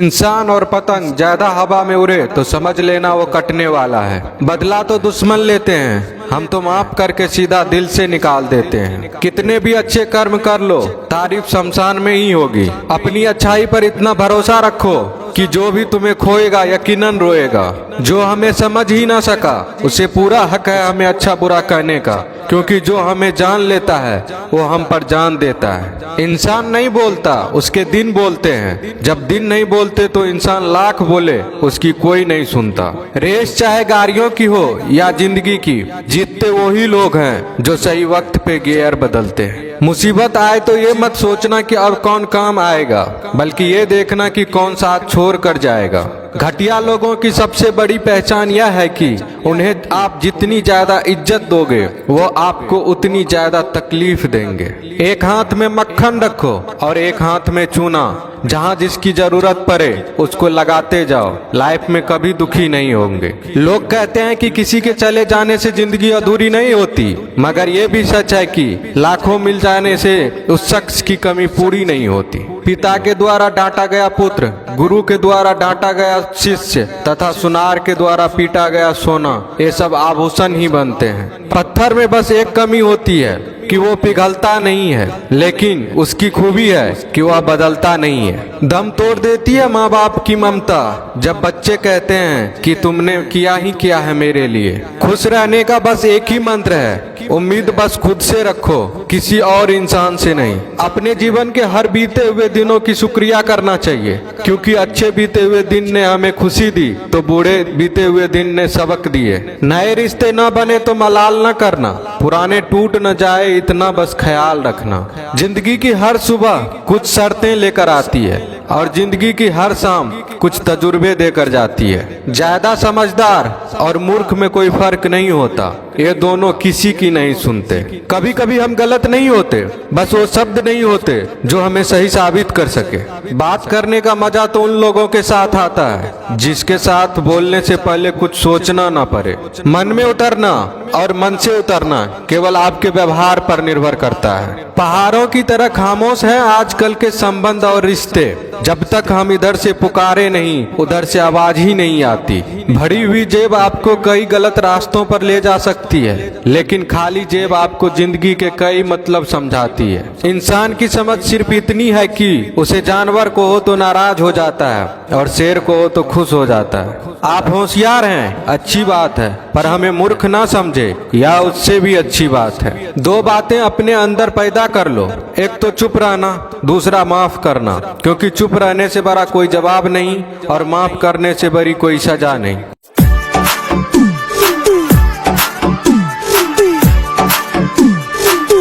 इंसान और पतंग ज्यादा हवा में उड़े तो समझ लेना वो कटने वाला है। बदला तो दुश्मन लेते हैं, हम तो माफ करके सीधा दिल से निकाल देते हैं। कितने भी अच्छे कर्म कर लो, तारीफ शमशान में ही होगी। अपनी अच्छाई पर इतना भरोसा रखो कि जो भी तुम्हें खोएगा यकीनन रोएगा। जो हमें समझ ही ना सका उसे पूरा हक है हमें अच्छा बुरा कहने का, क्योंकि जो हमें जान लेता है वो हम पर जान देता है। इंसान नहीं बोलता, उसके दिन बोलते हैं। जब दिन नहीं बोलते तो इंसान लाख बोले उसकी कोई नहीं सुनता। रेस चाहे गाड़ियों की हो या जिंदगी की, जीतते वही लोग हैं जो सही वक्त पे गियर बदलते हैं। मुसीबत आए तो ये मत सोचना कि अब कौन काम आएगा, बल्कि ये देखना कि कौन साथ छोड़ कर जाएगा। घटिया लोगों की सबसे बड़ी पहचान यह है कि उन्हें आप जितनी ज्यादा इज्जत दोगे वो आपको उतनी ज्यादा तकलीफ देंगे। एक हाथ में मक्खन रखो और एक हाथ में चूना। जहाँ जिसकी जरूरत पड़े उसको लगाते जाओ, लाइफ में कभी दुखी नहीं होंगे। लोग कहते हैं कि किसी के चले जाने से जिंदगी अधूरी नहीं होती, मगर ये भी सच है कि लाखों मिल जाने से उस शख्स की कमी पूरी नहीं होती। पिता के द्वारा डांटा गया पुत्र, गुरु के द्वारा डांटा गया शिष्य तथा सुनार के द्वारा पीटा गया सोना, ये सब आभूषण ही बनते हैं। पत्थर में बस एक कमी होती है कि वो पिघलता नहीं है, लेकिन उसकी खूबी है कि वह बदलता नहीं है। दम तोड़ देती है माँ बाप की ममता जब बच्चे कहते हैं कि तुमने किया ही क्या है मेरे लिए। खुश रहने का बस एक ही मंत्र है, उम्मीद बस खुद से रखो, किसी और इंसान से नहीं। अपने जीवन के हर बीते हुए दिनों की शुक्रिया करना चाहिए, क्योंकि अच्छे बीते हुए दिन ने हमें खुशी दी तो बुरे बीते हुए दिन ने सबक दिए। नए रिश्ते न बने तो मलाल न करना, पुराने टूट न जाए इतना बस ख्याल रखना। जिंदगी की हर सुबह कुछ शर्तें लेकर आती है और जिंदगी की हर शाम कुछ तजुर्बे देकर जाती है। ज्यादा समझदार और मूर्ख में कोई फर्क नहीं होता, ये दोनों किसी की नहीं सुनते। कभी कभी हम गलत नहीं होते, बस वो शब्द नहीं होते जो हमें सही साबित कर सके। बात करने का मजा तो उन लोगों के साथ आता है जिसके साथ बोलने से पहले कुछ सोचना ना पड़े। मन में उतरना और मन से उतरना केवल आपके व्यवहार पर निर्भर करता है। पहाड़ों की तरह खामोश है आजकल के संबंध और रिश्ते। जब तक हम इधर से पुकारे नहीं उधर से आवाज ही नहीं आती। भरी हुई जेब आपको कई गलत रास्तों पर ले जा सकती है, लेकिन खाली जेब आपको जिंदगी के कई मतलब समझाती है। इंसान की समझ सिर्फ इतनी है कि उसे जानवर को हो तो नाराज हो जाता है और शेर को हो तो खुश हो जाता है। आप होशियार हैं, अच्छी बात है, पर हमें मूर्ख ना समझे या उससे भी अच्छी बात है। दो बातें अपने अंदर पैदा कर लो, एक तो चुप रहना, दूसरा माफ करना, क्योंकि चुप रहने से बड़ा कोई जवाब नहीं और माफ करने से बड़ी कोई सजा नहीं।